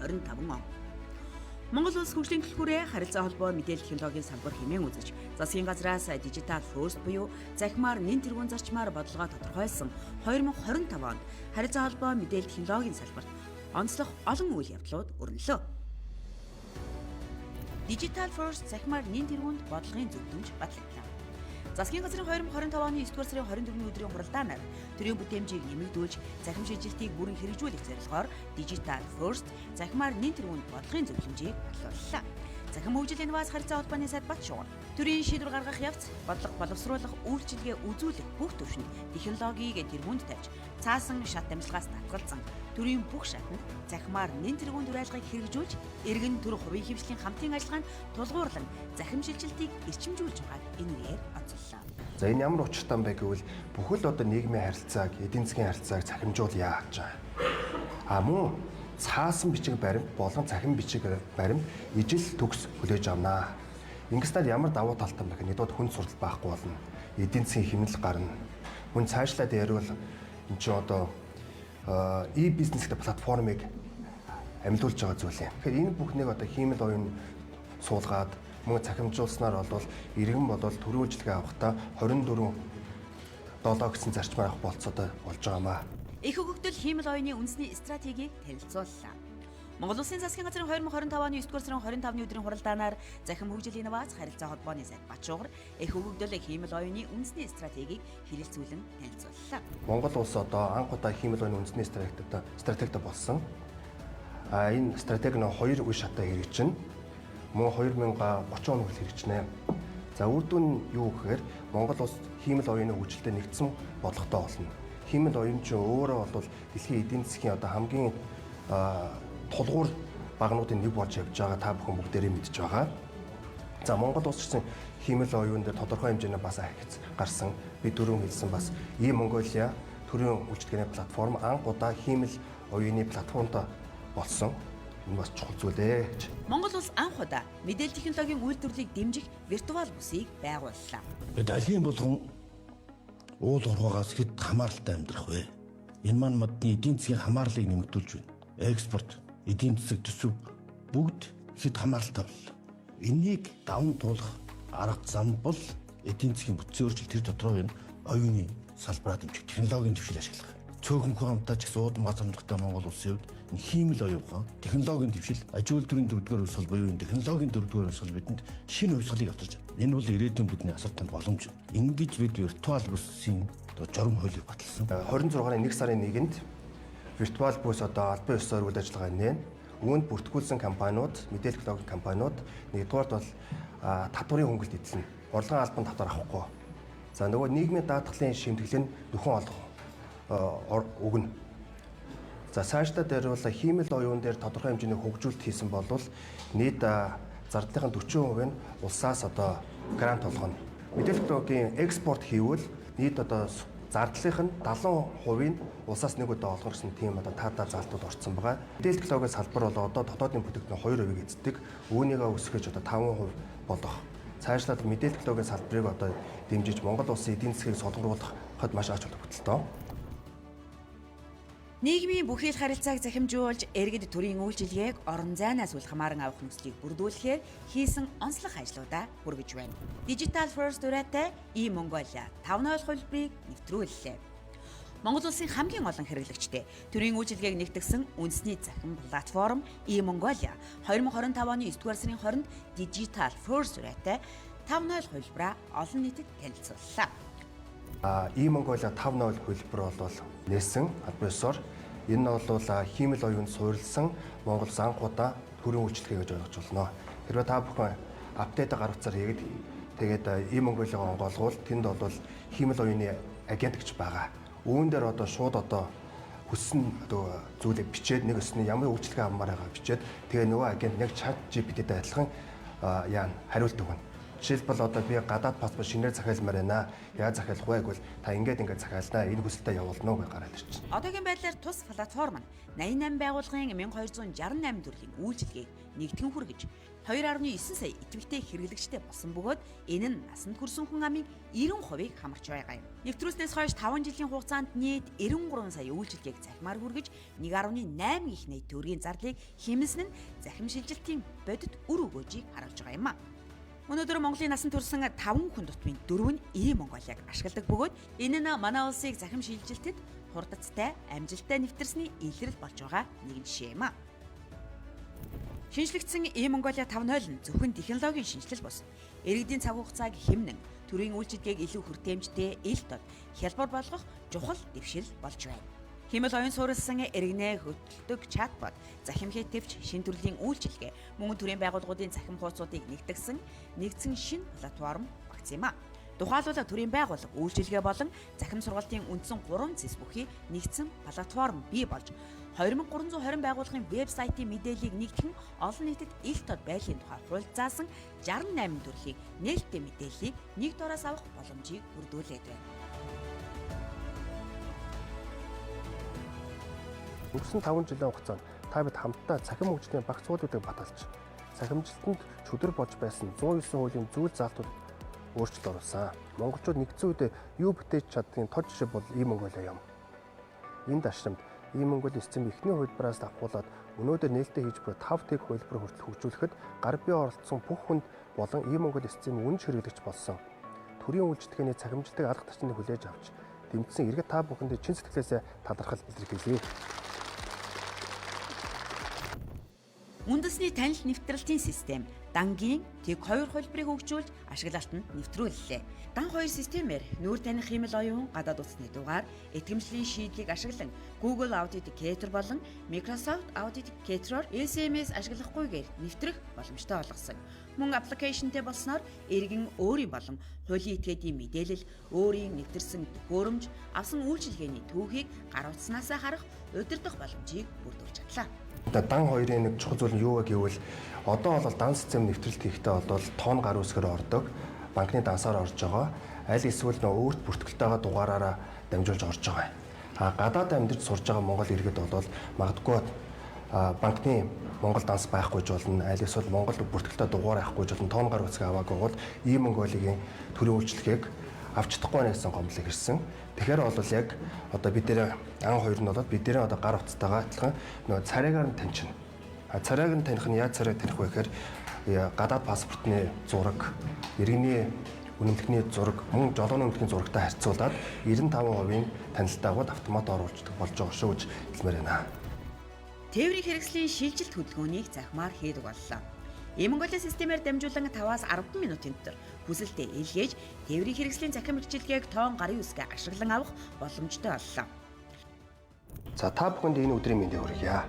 2025 он. Монгол улс хөгжлийн түлхүүрээ харилцаа холбоо мэдээлэл технологийн салбар хэмээн үзэж, засгийн газраас Digital First буюу захимаар нэн тэргуун зарчмаар бодлогоо тодорхойлсон 2025 онд харилцаа холбоо мэдээлэл технологийн салбарт онцлог олон үйл явдлууд өрнөлөө. Digital First захимаар нэн тэргуунд бодлогын зөвлөмж батлагдав. Засгийн газрын 2025 оны 9-р сарын 24-ний өдрийн хуралдаанаар төрийн бүтээмжийг нэмэгдүүлж, захим шилжилтийг бүрэн хэрэгжүүлэх зорилгоор Digital First захимаар нэн тэргуунд бодлогын зөвлөмжийг бодлууллаа. Захим хөгжил инновац харилцаа холбооны сайд Батшуур төрийн шийдвэр гаргах явц, бодлого боловсруулах, үйлчилгээ үзүүлэх бүх төвшөнд технологиг тэргуунд тавьж, цаасан шат амжилгаас татгалзан төрийн бүх шатнд захимаар нэн тэргуун дүрайлгыг хэрэгжүүлж, иргэн төр хувийн хэмжлэлийн хамтын ажиллагаанд тулгуурлан захим шилжилтийг эрчимжүүлж байгааг энэгээр онцоллоо. За энэ ямар учиртай бэ гэвэл бүхэл одоо нийгмийн харилцааг, эдийн засгийн харилцааг захимжуул яаж байгаа. Мөн цаасан бичиг баримт болон захин бичиг баримт ижил төгс хүлээж авнаа. Ингэснээр ямар давуу талтай байх нэгдүгээр хүн суртал байхгүй болно. Эдийн засгийн хэмнэл гарна. Мөн цаашлаад ярил энэ ч одоо e-бизнес гэдэг платформыг амьлуулж байгаа зүйл юм. Тэгэхээр энэ бүхнийг одоо хиймэл оюун суулгаад мөн цахимжуулснаар бол иргэн бодвол төрийн үйлчилгээ авахдаа 24/7 гэсэн зарчмаар авах болцоотой болж байгаамаа. Их хөгжил хиймэл оюуны үндэсний стратегийг танилцууллаа. Монгол Улсын засгийн газрын 2025 оны 9-р сарын 25-ны өдрийн хуралдаанаар захим хөгжил инновац харилцаа холбооны сайд Батшуур их хөгжил хиймэл оюуны үндэсний стратегийг хэлэлцүүлэн танилцууллаа. Монгол улс одоо анх удаа хиймэл оюуны үндэсний стратегт болсон. Энэ стратеги нь 2 үе шатаа хэрэгжинэ. Мөн 2030 он хүртэл хэрэгжинэ. За үр дүн нь юу гэхээр Монгол улс хиймэл оюуны хөгжилтэд нэгдсэн бодлоготой болно. Хиймэл оюун чинь өөрөө бол дэлхийн эдийн засгийн одоо хамгийн тулгуур багнуудын нэг болж явж байгаа та бүхэн бүгдээрээ мэдж байгаа. За Монгол улс чинь хиймэл оюун дээр тодорхой хэмжээний бас ахиц гарсан. Би дөрөв хэлсэн бас e-Mongolia төрийн үйлчлэгээний платформ анх удаа хиймэл оюуны платформтой болсон. Энэ бас чухал зүйл ээ. Монгол улс анх удаа мэдээлэл технологийн үйлдвэрлэлийг дэмжих виртуал бүсийг байгууллаа. Дэлхийн болгон уул уургаагаас хэд хамааралтай амьдрах вэ? Энэ маань модны эдийн засгийн хамаарлыг нэмэгдүүлж байна. Экспорт, эдийн засаг төсөв бүгд хэд хамааралтай боллоо. Энийг даван туулах арга зам бол эдийн засгийн бүтцийн өөрчлөлт тэр дотроо энэ оюуны салбараа дэмжих технологийн төвшил ашиглах. Цөөхөнхөө хамтаа ч гэсэн уудам газармжтай Монгол улсын хувьд хиймэл оюухан технологийн төвшил, аж үйлдвэрийн 4-р хувьсгал буюу технологийн 4-р хувьсгал бидэнд шинэ хувьсгалыг авчирч байна. Энэ бол ирээдүйн бидний асар танд боломж. Ингэж бид виртуал бүсийн журам хуулийг баталсан. 26-ны 1 сарын 1-нд виртуал бүс одоо албан ёсоор үйл ажиллагаа нэ. Үүнд бүртгүүлсэн компаниуд, мэдээлэл технологийн компаниуд нэгдүгээрт бол татварын хөнгөлт эзэлнэ. Орлогын албан татвар авахгүй. За нөгөө нийгмийн даатгалын шимтгэлийг нөхөн өгнө. За цаашдаа дээр бол хиймэл оюун дээр тодорхой хэмжээний хөгжүүлэлт хийсэн бол нийт зардлын 40% нь улсаас одоо грант олгоно. Мэдээлэл технологийн экспорт хийвэл нийт одоо зардлын 70% нь улсаас нэг удаа олгох гэсэн тийм одоо таадаа залтууд орсон байгаа. Мэдээлэл технологийн салбар бол одоо дотоодын бүтээгдэхүүн 2% эздэг. Үүнийгээ өсгөж одоо 5% болгох. Цаашлаад мэдээлэл технологийн салбарыг одоо дэмжиж Монгол улсын эдийн засгийг солонгоруулахад маш ач холбогдолтой. Нийгмийн бүхэл харилцааг захимжуулж, иргэд төрийн үйлчилгээг орон зайнаас үл хамааран авах нөхцөлийг бүрдүүлэхээр хийсэн онцлог ажлуудаа хүргэж байна. Digital First дүрээтэй e-Mongolia 5.0 хувилбарыг нэвтрүүллээ. Монгол улсын хамгийн олон хэрэглэгчтэй төрийн үйлчилгээг нэгтгэсэн үндэсний захин платформ e-Mongolia 2025 оны 9-р сарын 20-нд Digital First дүрээтэй 5.0 хувилбараа олон нийтэд танилцууллаа. e-Mongolia 5.0 хувилбар бол нээсэн албан ёсоор энэ нь бол хиймэл оюунд суурилсан Монгол анх удаа төрийн үйлчлэгээ гэж ойлгож болно. Хэрвээ та бүхэн апдейт гаргацаар хийгээд тэгээд e-Mongolia-г онгоолгуул тэнд бол хиймэл оюуны агент гэж байгаа. Үүн дээр одоо шууд одоо хүссэн одоо зүйлийг бичээд нэг өсний ямар үйлчлэгээ авмаар байгаа бичээд тэгээ нөгөө агент яг чат GPT-тэй адилхан хариулт өгнө. Жишээлбэл одоо би гадаад паспорт шинээр захиалмаар байна. Яаж захиалах вэ гэвэл та ингээд захиалнаа. Энэ хүсэлтэд явуулна уу гэж гараад ирчихсэн. Одоогийн байдлаар тус платформ нь 88 байгууллагын 1268 төрлийн үйлчилгээг нэгтгэн хүргэж 2.9 сая идэвхтэй хэрэглэгчтэй болсон бөгөөд энэ нь насанд хүрсэн хүн амын 90%-ийг хамарч байгаа юм. Нэвтрүүлснээс хойш 5 жилийн хугацаанд нийт 93 сая үйлчилгээг захимаар хүргэж 1.8 их нийт төгрөгийн зарлыг хэмнэсэн нь захим шилжилтийн бодит үр өгөөжийг харуулж байгаа юм а. Өнөөдөр Монголын насанд хүрсэн 5 хүн дотмын 4 нь e-Mongolia-г ашигладаг бөгөөд энэ нь манай улсыг захим шилжилтэд хурдцтай, амжилттай нэвтэрсний илрэл болж байгаа нэгэн жишээ юм а. Шинжлэгдсэн e-Mongolia 5.0 нь зөвхөн технологийн шинжилэл бус. Иргэдийн цаг хугацааг хэмнэн төрийн үйлчилгээг илүү хүртээмжтэй, ил тод хялбар болгох чухал дэвшил болж байна. Хэмэл оюун суурилсан иргэнэ хөтөлдөг чатбот, захим хэтвч шин төрлийн үйлчилгээ, мөн төрийн байгууллагуудын захим хуудсуудыг нэгдсэн шинэ платформ багц юм а. Тухайлбал төрийн байгууллага үйлчилгээ болон захим сургалтын үндсэн 3 зэс бүхий нэгдсэн платформ бий болж 2320 байгууллагын вебсайтын мэдээллийг нэгтгэн олон нийтэд ил тод байдлын тухай хууль заасан 68 төрлийн нээлттэй мэдээллийг нэг дороос авах боломжийг бүрдүүлээд байна. Өнгөрсөн 5 жилийн хугацаанд та бид хамтдаа цахим хөгжлийн багц суулуудыг баталж, цахимжилтанд чөдөр болж байсан 109 хуулийн зүйл заалтууд өөрчлөлт оруулсан. Монголчууд нэгдсэн үедээ юу бүтээж чаддгийн тод жишээ бол e-Mongolia юм. Энэ дашрамд e-Mongolia систем эхний хувилбараас давхуулаад өнөөдөр нээлттэй хийж буй 5 дэх хувилбар хүртэл хөгжүүлэхэд гар бие оролцсон бүх хүнд болон e-Mongolia системийн үнж хэрэглэгч болсон. Төрийн үйлчлэгээний цахимжилтыг алга тарчныг хүлээж авч дэмжсэн иргэд та бүхэндээ чин сэтгэлээсээ талархал илэрхийлье. Үндэсний танил нэвтрэлтийн систем Дангийн тэг 2 хувилбарыг хөгжүүлж ашиглалтанд нэвтрүүллээ. Дан 2 системээр нүүр таних хэмэл оюун гадаад утасны дугаар, итгэмжлийн шийдлийг ашиглан Google Authenticator болон Microsoft Authenticator-оор SMS ашиглахгүйгээр нэвтрэх боломжтой болгосон. Мөн аппликейшнтэй болсноор иргэн өөрийн болон хуулийн этгээдийн мэдээлэл, өөрийн нэвтэрсэн төхөөрөмж, авсан үйлчилгээний түүхийг гар утаснаас харах удирдах боломжийг бүрдүүлж чадлаа. Дан 2-ын нэг чухал зүйл нь юу вэ гэвэл одоо бол дан систем нэвтрэлт хийхдээ бол тоон гар үсгээр ордог, банкны дансаар орж байгаа. Аль эсвэл өөрт бүртгэлтэйгээ дугаараараа дамжуулж орж байгаа. Гадаад амьдарч сурж байгаа монгол иргэд бол магадгүй банкны монгол данс байхгүй ч болно, аль эсвэл монгол бүртгэлтэй дугаар авахгүй ч болно, тоон гар үсгээ аваагүй бол e-Mongolia-гийн төрийн үйлчлэгийг авч чадахгүй байна гэсэн гомдлыг ирсэн. Тэгэхээр бол яг одоо бид нэр ан хоёр нь бол бидний одоо гар утастайгаа адилхан нөгөө царайгаар нь таньчихна. Царайг нь таних нь яаж царайг таних вэ гэхээр гадаад паспортны зураг, иргэний үнэмлэхний зураг, мөн жолооны үнэмлэхний зурагтай харьцуулаад 95%-ийн танилтаагууд автомат оруулждаг болж байгаа шүү гэж хэлмээр байна. Тээврийн хэрэгслийн шилжилт хөдөлгөөнийг захимаар хийдэг боллоо. e-Mongolia системээр дамжуулан 5-аас 10 минутын дотор хүсэлтэд илгээж тээврийн хэрэгслийн захим хэрэгжилгээг тоон гарын үсгээ ашиглан авах боломжтой боллоо. За та бүхэнд энэ өдрийн мэндийг хүргье.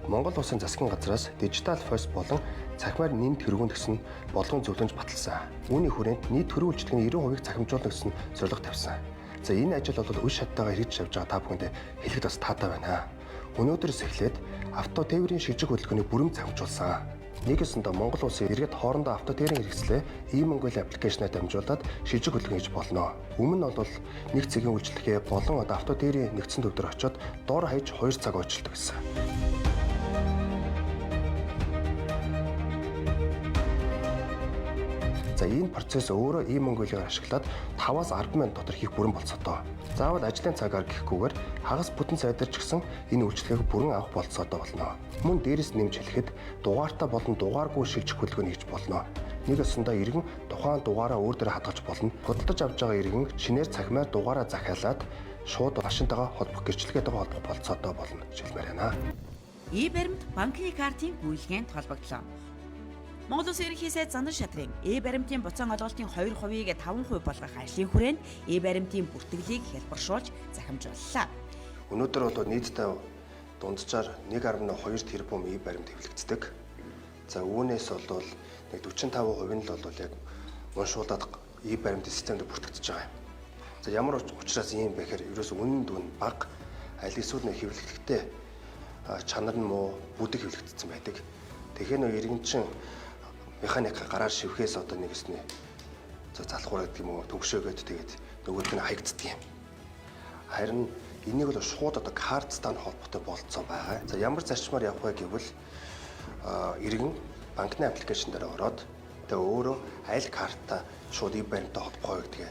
Монгол улсын засгийн газраас дижитал фойс болон цахимаар нэмт хэрэгүүнд гэсэн болгон зөвлөмж баталсан. Үүний хүрээнд нийт төрийн үйлчлэгийн 90%-ийг цахимжуулна гэсэн зорилго тавьсан. За энэ ажил бол үе шаттайгаар хэрэгжиж явж байгаа та бүхэнд хэлэхэд бас таатай байна. Өнөөдрөөс эхлээд авто тээврийн шилжих хөдөлгөөнийг бүрэн цахимжуулсан. Нэгсэндээ Монгол улсын иргэд хоорондоо авто тээврийн хэрэгслээ e-Mongolia аппликейшнээр дамжуулаад шилжих хөдөлгөөн хийж болно. Өмнө нь бол нэг цагийн үйлчлэгээ болон одоо авто тээврийн нэгдсэн төвдөр очиод доор хаяж 2 цаг ажилладаг гэсэн. За энэ процесс өөрөө e-Mongolia-гаар ашиглаад 5-аас 10 минут дотор хийх бүрэн болцоотой. Заавал ажлын цагаар гэхгүйгээр хагас бүтэн сайдарч гисэн энэ үйлчлэгийг бүрэн авах болцоотой болно. Мөн дээрээс нэмж хэлэхэд дугаартай болон дугааргүй шилжих хөдөлгөөнийг хийж болно. Нэг өсөндөө иргэн тухайн дугаараа өөр дээрээ хадгалж болно. Худалдаж авч байгаа иргэн шинээр цахимаар дугаараа захиалаад шууд машинтайгаа холбох гэрчлэгээтэйгээ холбох болцоотой болно гэж хэлмээр байна. E-баримт банкны картын гүйлгээнд холбогдлоо. Монгол Улсын ерөнхий сайд Зандан шатрын e-баримтын буцаан олголтын 2%-ийг 5% болгох ажлын хүрээнд e-баримтын бүртгэлийг хялбаршуулж захимжууллаа. Өнөөдөр бол нийтдээ дунджаар 1.2 тэрбум e-баримт хэвлэгддэг. За үүнээс бол нэг 45% нь л яг уншуулаад e-баримт системд бүртгэж байгаа юм. За ямар учраас ийм бэ гэхээр ерөөс үнэн дүн бага, аль эсвэл нэг хэвлэгдэхтэй чанар нь муу, бүдэг хэвлэгдсэн байдаг. Тэгэхээр нөө иргэнчин механик гараар шивхээс одоо нэгэсний залхуур гэдэг юм уу төгшөөгөөд тэгээд нөгөөд нь хаягддаг юм. Харин энийг бол шууд одоо карттай холбоотой болцсон байгаа. За ямар зарчмаар явах вэ гэвэл иргэн банкны аппликейшн дээр ороод тэгээ өөрөө аль картаа шууд e-баримттай холбохоо гэдгээ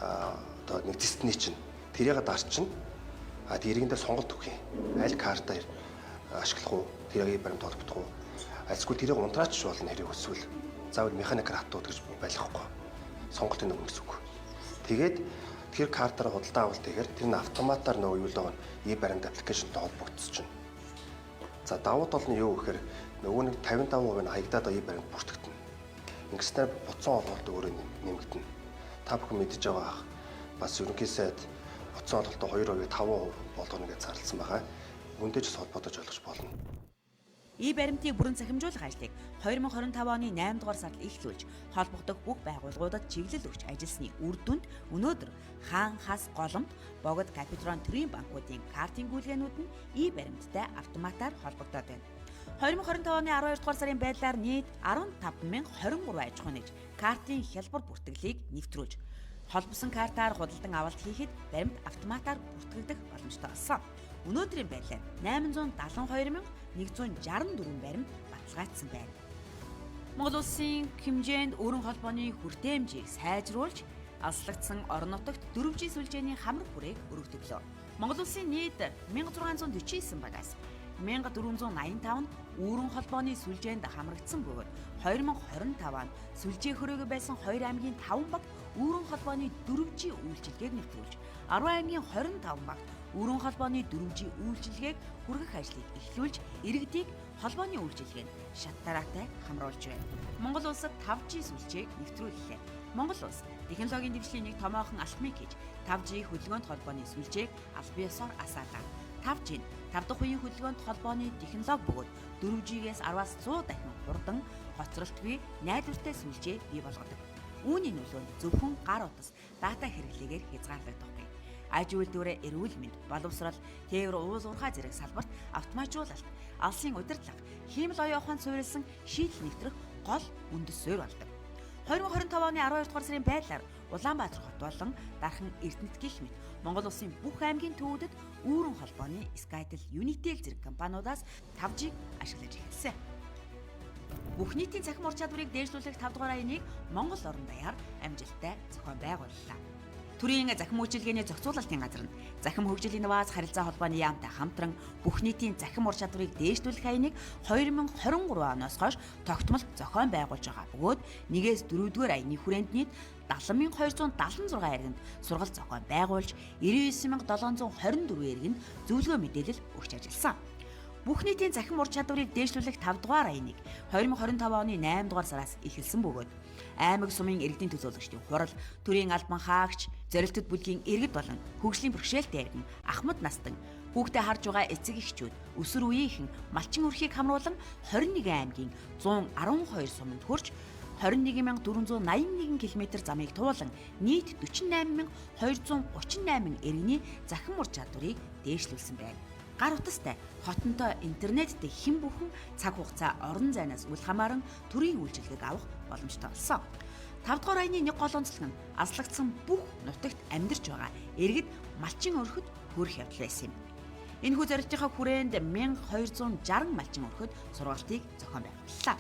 одоо нэгдсэний чинь тэрийг дарчин иргэндээ сонголт өгөх юм. Аль картаа ашиглах уу? Тэрийг e-баримттай холбох уу? Эсвэл тэрийг унтраач болно хэрэг өсвөл заавал механикаар хатууд гэж байлгахгүй. Сонголтын өгнө гэсэн үг. Тэгээд тэр картаар худалдаа авалт хийхээр тэр нь автоматар нөгөө юу л байгаа нь e-баримт аппликейшнтэй холбогдсон чинь. За давуу тал нь юу гэхээр нөгөө нэг 55% нь хаягдаад e-баримт бүртгэгдэнэ. Ингэснээр буцаан олголт өөрөө нэмэгдэнэ. Та бүхэн мэдж байгаа бас ерөнхий сайд буцаан олголтоо 2%, 5% болгоно гэж зарласан байгаа. Үүнтэй ч холбоотой ойлгож болно. E-баримтыг бүрэн захимжуулах ажлыг 2025 оны 8 дугаар сард эхлүүлж холбогдох бүх байгууллагуудад чиглэл өгч ажилласны үр дүнд өнөөдөр хаан хас голомт богд Капитрон төрийн банкуудын картын гүйлгээнүүд нь e-баримттай автоматар холбогдоод байна. 2025 оны 12 дугаар сарын байдлаар нийт 15,023 аж ахуй нэгж картын хялбар бүртгэлийг нэвтрүүлж холбосон картаар худалдан авалт хийхэд баримт автоматар бүртгэгдэх боломжтой болсон. Өнөөдрийн байдлаар 872,164 баримт баталгаажсан байна. Монгол улсын хэмжээнд өрн холбооны хүртээмжийг сайжруулж, алслагдсан орон нутагт 4G сүлжээний хамраг хүрээг өргөдөглөө. Монгол улсын нийт 1649 багаас 1485 нь өрн холбооны сүлжээнд хамрагдсан бөгөөд 2025 онд сүлжээ хөрөөгөө байсан 2 аймгийн 5 баг өрн холбооны 4G үйлчилгээг нэвтрүүлж, 10 аймгийн 25 багт өрн холбооны 4G үйлчилгээг хүргэх ажлыг эхлүүлж, иргэдийг холбооны үйлчилгээнд шат дараатай хамруулж байна. Монгол улсад 5G сүлжээг нэвтрүүллээ. Монгол улс технологийн дэвшлийн нэг томоохон алхмыг хийж 5G хөдөлгөөнт холбооны сүлжээг аль биесээр асаалаа. 5G нь 5 дахь үеийн хөдөлгөөнт холбооны технологи бөгөөд 4G-гээс 10-аас 100 дахин хурдан, хоцролтгүй, найдвартай сүлжээ бий болгодог. Үүний нөлөө нь зөвхөн гар утас дата хэрэглээгээр хязгаарлагдахгүй. Аж үйлдвэрээ эрүүл мэнд, боловсрол, тээвэр уул уурхай зэрэг салбарт автоматжуулалт, алсын удирдлага, хиймэл оюун ухаанд суурилсан шийдэл нэвтрэх гол үндэс суурь болдог. 2025 оны 12 дугаар сарын байдлаар Улаанбаатар хот болон Дархан Эрдэнэт гэх мэт Монгол улсын бүх аймгийн төвүүдэд үүрэн холбооны Skytel, Unitel зэрэг компаниудаас 5G ашиглаж эхэлсэн. Бүх нийтийн цахим ур чадварыг дээшлүүлэх 5 дугаар аяыг Монгол орон даяар амжилттай зохион байгууллаа. Төрийн захим үйлчилгээний зохицуулалтын газар нь захим хөгжил инновац харилцаа холбооны яамтай хамтран бүх нийтийн захим ур чадварыг дээшлүүлэх аяыг 2023 оноос хойш тогтмол зохион байгуулж байгаа бөгөөд 1-ээс 4-р аяны хүрээнд нийт 70,276 иргэнд сургалт зохион байгуулж 99,724 иргэнд зөвлөгөө мэдээлэл өгч ажилласан. Бүх нийтийн захим ур чадварыг дээшлүүлэх 5 дугаар аяыг 2025 оны 8 дугаар сараас эхэлсэн бөгөөд аймаг сумын иргэдийн төлөөлөгчдийн хурал, төрийн албан хаагч, зорилттой бүлгийн иргэд болон хөгжлийн бэрхшээлтэй иргэн, ахмад настан, хүүхдээ харж байгаа эцэг эхчүүд, өсвөр үеийнхэн малчин өрхийг хамруулан 21 аймгийн 112 суманд хүрч 21,481 км замыг туулан нийт 48,238 иргэний захим ур чадварыг дээшлүүлсэн байна. Гар утастай, хотонтой интернеттэй хэн бүхэн цаг хугацаа орон зайнаас үл хамааран төрийн үйлчилгээг авах боломжтой болсон. 5 дугаар аяны нэг гол онцлог нь аслагдсан бүх нутагт амьдарч байгаа иргэд малчин өрхөд хүрэх явдал байсан юм. Энэхүү зорилтынхаа хүрээнд 1260 малчин өрхөд сургалтыг зохион байгууллаа.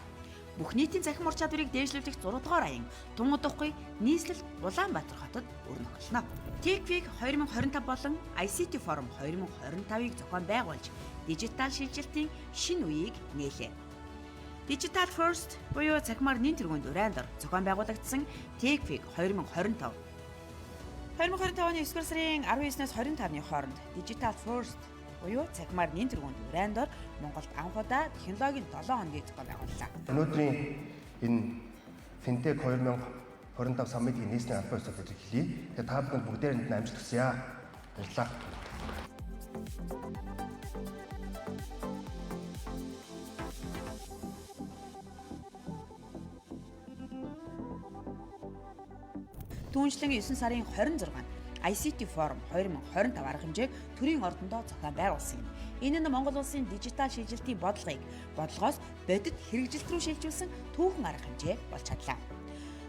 Бүх нийтийн захим ур чадварыг дээшлүүлэх 6 дугаар аян тун удахгүй нийслэл Улаанбаатар хотод өрнөх болно. TechWeek 2025 болон ICT Forum 2025-ыг зохион байгуулж, дижитал шилжилтийн шинэ үеийг нээлээ. Digital First буюу цахимаар нэн тэргуунд урайндор зохион байгуулагдсан TechWeek 2025 оны 9 сарын 19-ноос 25-ны хооронд Digital First буюу цахимаар нэн тэргуунд урайндор Монголд анх удаа технологийн 7 хоногийг зохион байгууллаа. Өнөөдрийн энэ Fintech 2025 саммитын нийслэлийн албан ёсоор хэлье. Тэгээ та бүхэнд бүгдээр энд амжилт хүсье. Баярлалаа. Түүнчлэн 9 сарын 26-нд ICT Forum 2025 арга хэмжээг төрийн ордондоо зохион байгуулсан юм. Энэ нь Монгол улсын дижитал шилжилтийн бодлогоос бодит хэрэгжилт рүү шилжүүлсэн түүхэн арга хэмжээ болж чадлаа.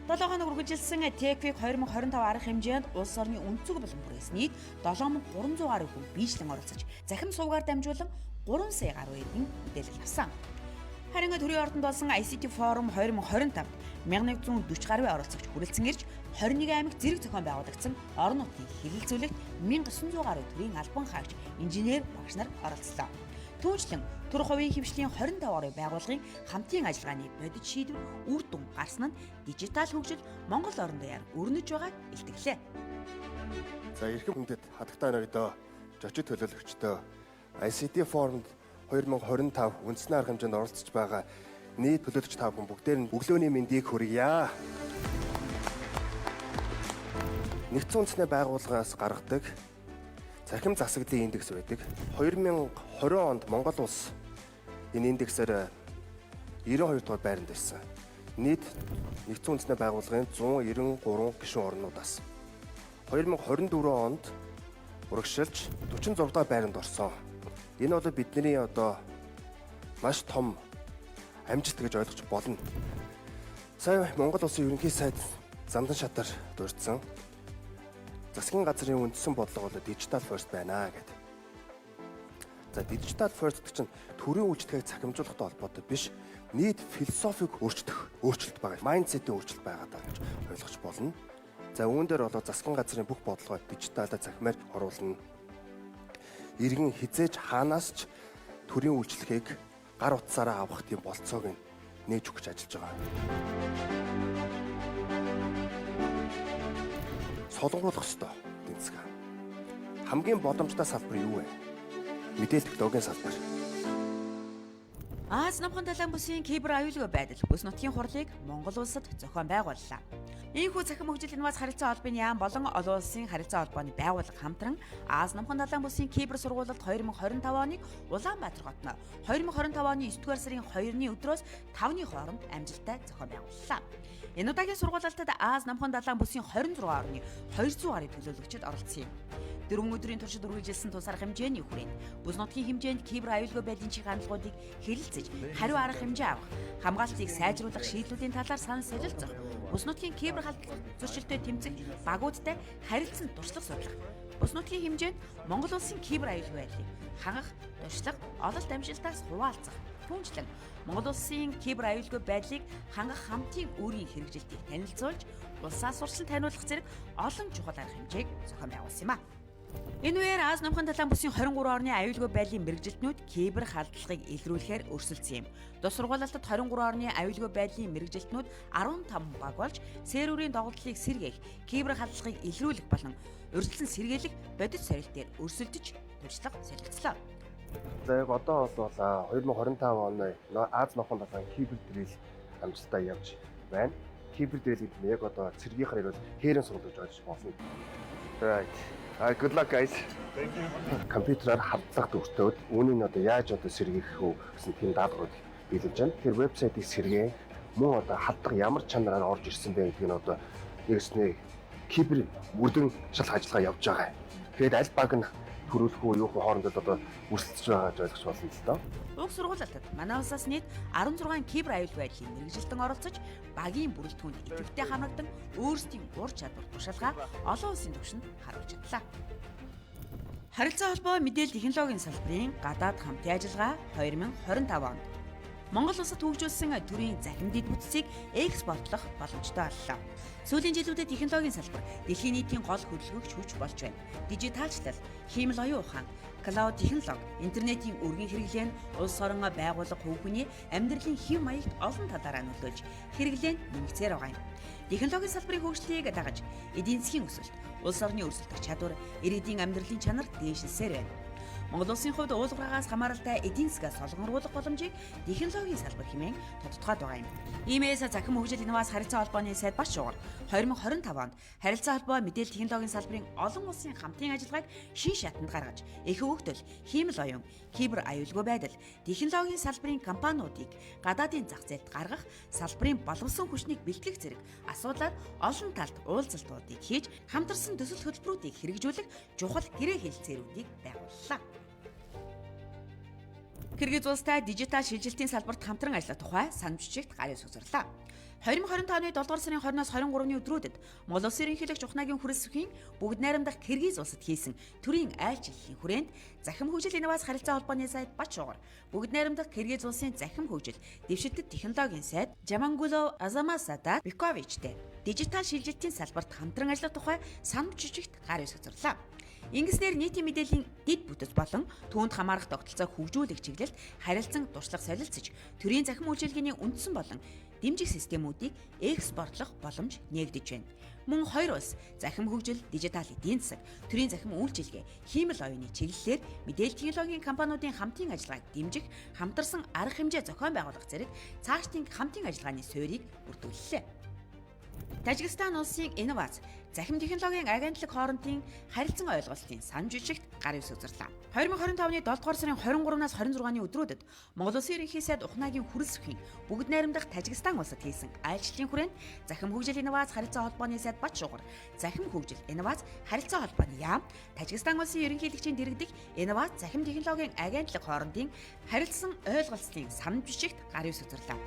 7 хоног үргэлжилсэн Techweek 2025 арга хэмжээнд улс орны өнцөг болон бүрээс нийт 7300 гаруй хүн биечлэн оролцож, захим сувгаар дамжуулан 3 сая гаруй эдэн мэдээлэл авсан. Харин төрийн ордонд болсон ICT форум 2025-д 1140 гаруй оролцогч хүрэлцэн ирж 21 аймагт зэрэг зохион байгуулагдсан орон нутгийн хэлэлцүүлэгт 1900 гаруй төрийн албан хаагч, инженер, багш нар оролцлоо. Түүнчлэн төр хувийн хэмжлийн 25 гаруй байгууллагын хамтын ажиллагааны бодит шийдвэр үр дүн гарсан нь дижитал хөгжил Монгол орон даяар өрнөж байгааг илтгэлээ. За эрхэм хүндэт хатагтай нэрдөө зочид төлөөлөгчдөө ICT форумд 2025 үндэсний арга хэмжээнд оролцож байгаа нийт төлөөлөгч та бүхэн бүгдээр нь өглөөний мэндийг хүргье. Нэгдсэн үндэсний байгууллагаас гаргадаг Захим засаглалын индекс байдаг. 2020 онд Монгол улс энэ индексээр 92 дугаар байранд байсан. Нийт нэгдсэн үндэсний байгууллагын 193 гишүүн орнуудаас 2024 онд урагшилж 46 дугаар байранд орсон. Энэ бол бидний маш том амжилт гэж ойлгож болно. Сая Монгол улсын ерөнхий сайд Замдан шатар дурдсан. Засгийн газрын үндсэн бодлого бол digital first байна гэдэг. За digital first гэдэг чинь төрийн үйлчлэгийг цахимжуулахтай холбоотой биш, нийт философиг өөрчлөлт байгаа. Майндсетийн өөрчлөлт байгаа даа гэж ойлгож болно. За үүн дээр бол засгийн газрын бүх бодлогоо дижиталд захимаар оруулна. Иргэн хизээж хаанаас ч төрийн үйлчлэгийг гар утсаараа авах тийм болцоог нээж өгч ажиллаж байгаа. Солонгоолох ёстой тэнцэг. Хамгийн боломжтой салбар юу вэ? Мэдээлэл технологийн салбар. Аз намхан далайн бүсийн кибер аюулгүй байдал бүс нутгийн хурлыг Монгол улсад зохион байгууллаа. Ийхүү захим хөгжил инновац харилцаа холбооны яам болон олон улсын харилцаа холбооны байгууллага хамтран Аз намхан далайн бүсийн кибер сургуулилт 2025 оныг Улаанбаатар хотно 2025 оны 9-р сарын 2-ны өдрөөс 5-ны хооронд амжилттай зохион байгууллаа. Энэ удаагийн сургуулилтад Аз намхан далайн бүсийн 26 орны 200 гаруй төлөөлөгчид оролцсон юм. 4 өдрийн туршид үргэлжилсэн тус арга хэмжээний хүрээнд бүс нутгийн хэмжээнд кибер аюулгүй байдлын чих хандлагуудыг хэлэлцэж, хариу арга хэмжээ авах, хамгаалалтыг сайжруулах шийдлүүдийн талаар санал солилцох, бүс нутгийн кибер халдлага зөрчилдөд тэмцэх багуудтай харилцан туршлага судлах, бүс нутгийн хэмжээнд Монгол улсын кибер аюулгүй байдлыг хангах, туршлага, ололт амжилтаас хуваалцах, түүнчлэн Монгол улсын кибер аюулгүй байдлыг хангах хамтын үүрийн хэрэгжилтийг танилцуулж, улсаас сурсан таниулах зэрэг олон чухал арга хэмжээг зохион байгуулсан юм а. Энэ үеэр Аз намхан далайн бүсийн 23 орны аюулгүй байдлын мэрэгжилтнүүд кибер халдлагыг илрүүлэхээр өрсөлдсөн юм. Дос сургуулилтад 23 орны аюулгүй байдлын мэрэгжилтнүүд 15 баг болж, серверийн доголдлыг сэргээх, кибер халдлагыг илрүүлэх болон өрсөлдсөн сэргээлэх бодит сорилт дээр өрсөлдөж туршлага солилцлоо. За яг одоо бол 2025 оны Аз намхан далайн кибер дрил амжилттай явж байна. Кибер дрил гэдэг нь яг одоо цэргийнхаар ирвэл хээрэн сургал гэж ойлгож болно. Right. Good luck guys. Thank you. Компьютераар халдлага дүртөөд үүнийг одоо яаж сэргиэх вэ гэсэн тийм даалгаврыг биелүүлж байна. Тэгэхээр вебсайтыг сэргээ, мөн халдлага ямар чанараар орж ирсэн бэ гэдгийг нь нэгснээ кибер бүрдэн шал ажиллагаа явж байгаа. Тэгэхээр аль баг нь төрүүлэх үү юу хоорондоо өрсөлдөж байгаа гэж ойлгож болно л доо. Уг сургуулилтад манай улсаас нийт 16 кибер аюулгүй байдлын мэрэгжилтэн оролцож, багийн бүрэлдэхүүнд идэвхтэй хамрагдан өөрсдийн ур чадвар туршилгаа олон улсын түвшинд харуулж чадлаа. Харилцаа холбоо мэдээлэл технологийн салбарын гадаад хамтын ажиллагаа 2025 онд Монгол улсад хөгжүүлсэн төрийн захим дэд бүтцийг экспортлох боломжтой боллоо. Сүүлийн жилүүдэд технологийн салбар дэлхийн нийтийн гол хөдөлгөөгч хүч болж байна. Дижиталчлал, хиймэл оюун ухаан, клауд технологи, интернетийн өргөн хэрэглээ нь улс орон байгууллага хүүхний амьдралын хэв маягт олон талаараа нөлөөлж хэрэглээ нь нэмэгцээр байгаа юм. Технологийн салбарын хөгжлийг дагаж эдийн засгийн өсөлт, улс орны өрсөлдөх чадвар, ирээдүйн амьдралын чанар дээшилсээр байна. Монгол улсын хувьд уулгаагаас хамааралтай эдийн засгаас солонгоруулах боломжийг технологийн салбар хэмээн тодтогдоод байгаа юм. Иймээс захим хөгжил инновац харилцаа холбооны сайд бас шугал 2025 онд харилцаа холбоо мэдээлэл технологийн салбарын олон улсын хамтын ажиллагааг шин шатанд гаргаж, их хөгжил, хиймэл оюун, кибер аюулгүй байдал, технологийн салбарын компаниудыг гадаадын зах зээлд гаргах, салбарын боловсон хүчнийг бэлтгэх зэрэг асуудлаар олон талд уулзалтуудыг хийж, хамтарсан төсөл хөтөлбөрүүдийг хэрэгжүүлэх чухал гэрээ хэлэлцээрүүдийг байгууллаа. Киргиз улстай дижитал шилжилтийн салбарт хамтран ажиллах тухай санамж жижигт гарын сүзэрлээ. 2025 оны 7 дугаар сарын 20-оос 23-ны өдрүүдэд Монгол Улсын ерөнхийлөгч Ухнагийн хүрэлцэхийн бүгд найрамдах Киргиз улсад хийсэн төрийн айлчлалын хүрээнд захим хөгжил инновац харилцаа холбооны сайд Бачуугар, бүгд найрамдах Киргиз улсын захим хөгжил дэвшилтэт технологийн сайд Жамангулов Азамасада Биковичтэй дижитал шилжилтийн салбарт хамтран ажиллах тухай санамж жижигт гарын сүзэрлээ. Ингэснээр нийтийн мэдээллийн дэд бүтэц болон түүнд хамаарах тогтолцоог хөгжүүлэх чиглэлд харилцан туршлага солилцож, төрийн захим үйлчилгээний үндсэн болон дэмжих системүүдийг экспортлох боломж нээгдэж байна. Мөн хоёр улс захим хөгжил, дижитал эдийн засаг, төрийн захим үйлчилгээ, хиймэл оюуны чиглэлээр мэдээлэл технологийн компаниудын хамтын ажиллагааг дэмжих, хамтарсан арга хэмжээ зохион байгуулах зэрэг цаашдын хамтын ажиллагааны суурийг бүрдүүллээ. Тажикстан улсын инновац, захим технологийн агентлаг хоорондын харилцан ойлголтын санамж жижигт гарын сүзэрлээ. 2025 оны 7 дугаар сарын 23-наас 26-ны өдрүүдэд Монгол Улсын ерөнхий сайд Ухнагийн хүрэлцэхийн бүгд найрамдах Тажикстан улсад хийсэн айлчлалын хүрээнд захим хөгжил инновац харилцаа холбооны сайд Бачуугар, захим хөгжил инновац харилцаа холбооны яам, Тажикстан улсын ерөнхийлөгчийн дэргэдэх инновац захим технологийн агентлаг хоорондын харилцан ойлголтын санамж жижигт гарын сүзэрлээ.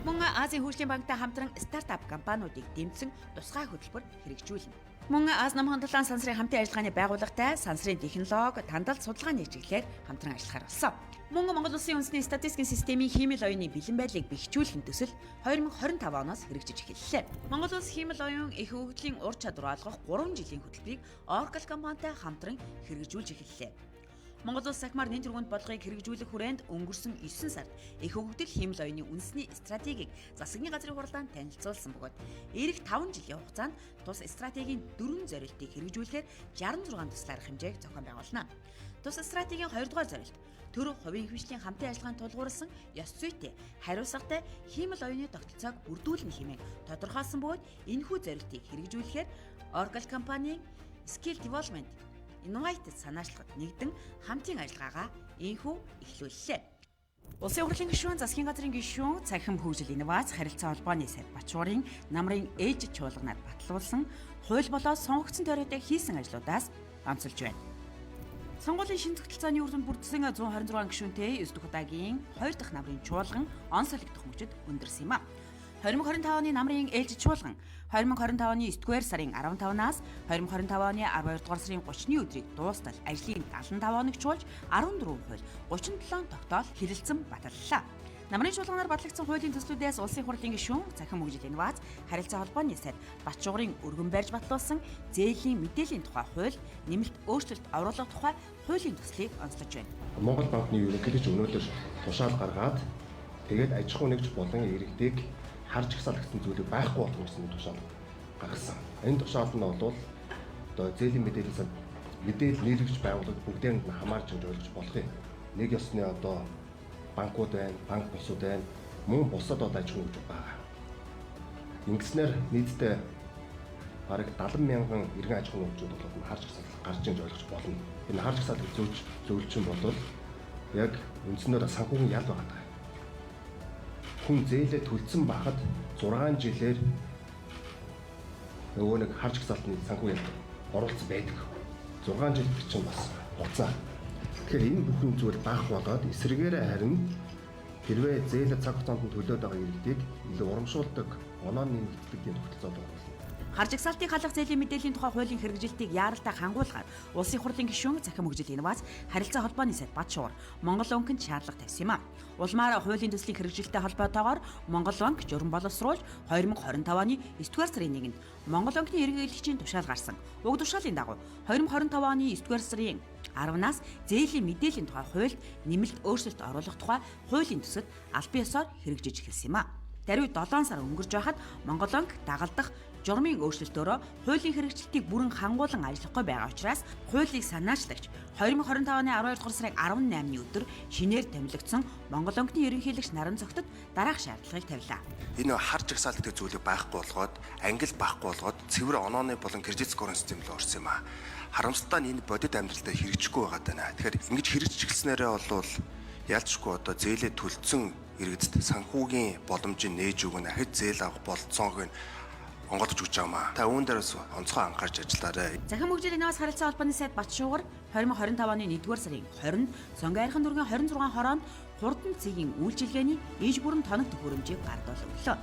Мөн Азийн хөгжлийн банктай хамтран стартап компаниудыг дэмжсэн тусгай хөтөлбөр хэрэгжүүлнэ. Мөн Аз намхан талаан сансрын хамтын ажиллагааны байгууллагатай сансрын технологи, тандалт судалгааны чиглэлээр хамтран ажиллахаар болсон. Мөн Монгол Улсын үндэсний статистикийн системийн хиймэл оюуны бэлэн байдлыг бэхжүүлэх төсөл 2025 оноос хэрэгжиж эхэллээ. Монгол Улс хиймэл оюун их хөгжлийн ур чадвар олгох 3 жилийн хөтөлбөрийг Oracle компанитай хамтран хэрэгжүүлж эхэллээ. Монгол Улс сахимаар нэн тэргуунд бодлогыг хэрэгжүүлэх хүрээнд өнгөрсөн 9 сард их хөгжил хиймэл оюуны үндэсний стратегийг засгийн газрын хурлаанд танилцуулсан бөгөөд эх 5 жилийн хугацаанд тус стратегийн 4 зорилтыг хэрэгжүүлэхээр 66 төсөл арга хэмжээг зохион байгуулна. Тус стратегийн 2 дугаар зорилт төр хувийн хвшлийн хамтын ажиллагаанд тулгуурласан ёс зүйтэй, хариуцлагатай хиймэл оюуны тогтолцоог бүрдүүлнэ хэмээн тодорхойлсон бөгөөд энэхүү зорилтыг хэрэгжүүлэхээр Oracle компанийн Skill Development Innovative санаачлагад нэгдэн хамтын ажиллагаагаа энхүү эхлүүллээ. Улсын хурлын гишүүн, засгийн газрын гишүүн, цахим хөгжил инновац харилцаа холбооны сайд Бачуурын намрын ээж чуулганаар батлуулсан хууль болоод сонгогдсон тойрогтой хийсэн ажлуудаас онцолж байна. Сонгуулийн шинэ тогтолцооны үр дүнд бүрдсэн 126 гишүүнтэй 9 дахь удаагийн 2 дахь намрын чуулган он солигдох мөчөд өндөрсөн юм а. 2025 оны намрын ээлж чуулган 2025 оны 9-р сарын 15-наас 2025 оны 12-р сарын 30-ны өдрийг дуустал ажлын 75 хоног чуулж 14 хууль 37 тогтоол хэрэлцэн баталлаа. Намрын чуулганаар батлагдсан хуулийн төслүүдээс улсын хурлын гишүүн, захим хөгжил инновац харилцаа холбооны сайд Бачуугарын өргөн барьж батлуулсан зээлийн мэдээллийн тухай хууль, нэмэлт өөрчлөлт оруулах тухай хуулийн төслийг онцлож байна. Монгол банкны ерөнхийлөгч өнөөдөр тушаал гаргаад тэгээд аж ахуй нэгж болон иргэдийг харж ихсалгсан зүйлийг байхгүй болгох гэсэн тушаал гаргасан. Энэ тушаал нь бол одоо зээлийн мэдээлэл нийлэгч байгууллагад бүгдээр нь хамаарч ойлгож болох юм. Нэг ёсны одоо банкуд байна, банк бусууд байна, мөн бусад одоо аж ахуй нэгж байгаа. Ингэснээр нийтдээ бараг 70 мянган иргэн аж ахуй нэгжүүд болоод харж ихсалгах гарч иж ойлгож болно. Энэ харж ихсалгах зөвлөж бол яг үндснээр санхүүгийн ял байгаа. Хүн зээлээ төлсөн байхад 6 жилээр нөгөө нэг харж ихсалтны санхүү ял оруулсан байдаг. 6 жил чинь бас хугацаа. Тэгэхээр энэ бүхэн зүйл баах болоод эсрэгээрээ харин хэрвээ зээлээ цаг хугацаанд төлөөд байгаа иргэдийг илүү урамшуулдаг, оноо нэмэгддэг юм тогтолцоо байна. Харж ихсалтыг халах зээлийн мэдээллийн тухай хуулийн хэрэгжилтийг яаралтай хангуулахаар улсын хурлын гишүүн, захим хөгжил инновац харилцаа холбооны сайд Бачуугар Монгол банкнд шаардлага тавьсан юм а. Улмаар хуулийн төслийн хэрэгжилттэй холбоотойгоор Монгол банк журам боловсруулж 2025 оны 9-р сарын 1-нд Монгол банкны ерөнхийлөгчийн тушаал гарсан. Уг тушаалын дагуу 2025 оны 9-р сарын 10-наас зээлийн мэдээллийн тухай хуульд нэмэлт өөрчлөлт оруулах тухай хуулийн төсөд албан ёсоор хэрэгжиж эхэлсэн юм а. Даруй 7 сар өнгөрч байхад Монгол банк дагалдах журмын өөрчлөлтөөрөө хуулийн хэрэгжилтийг бүрэн хангуулан ажиллахгүй байгаа учраас хуулийг санаачлагч 2025 оны 12 дугаар сарын 18-ны өдөр шинээр томилогдсон Монгол банкны ерөнхийлөгч наран зогтод дараах шаардлагыг тавилаа. Энэ харж ихсаалтын зүйлийг байхгүй болгоод, ангил байхгүй болгоод цэвэр онооны болон кредит скорын систем рүү орсон юм а. Харамсалтай нь энэ бодит амьдралдаа хэрэгжихгүй байгаа даа. Тэгэхээр ингэж хэрэгжиж эхэлснээрээ бол ялчгүй одоо зээлээ төлцсөн иргэдэд санхүүгийн боломжийг нээж өгнө, ахиж зээл авах болцоог нь онгодож өгч байгаа маа. Та үүн дээрээс онцгой анхаарч ажиллаарай. Захин хөгжлийн наваас харилцаа холбооны сайд Батшуугар 2025 оны 1-р сарын 20-нд Сонгон Айрхан дүүргийн 26 хороонд хурдан цэгийн үйлчилгээний ээж бүрэн тоног төхөөрөмжийг гардуул өглөө.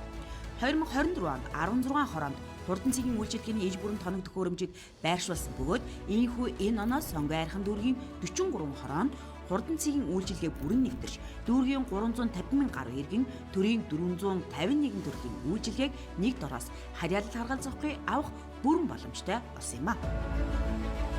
2024 онд 16 хороонд хурдан цэгийн үйлчилгээний ээж бүрэн тоног төхөөрөмжийг байршуулсан бөгөөд ийхүү энэ оноос Сонгон Айрхан дүүргийн 43 хороонд хурдан цэгийн үйлчилгээ бүрэн нэвтэрч дүүргийн 350,000 гаруй иргэн төрийн 451 төрлийн үйлчилгээг нэг дороос харьяалал харгалзахгүй авах бүрэн боломжтой болсон юм а.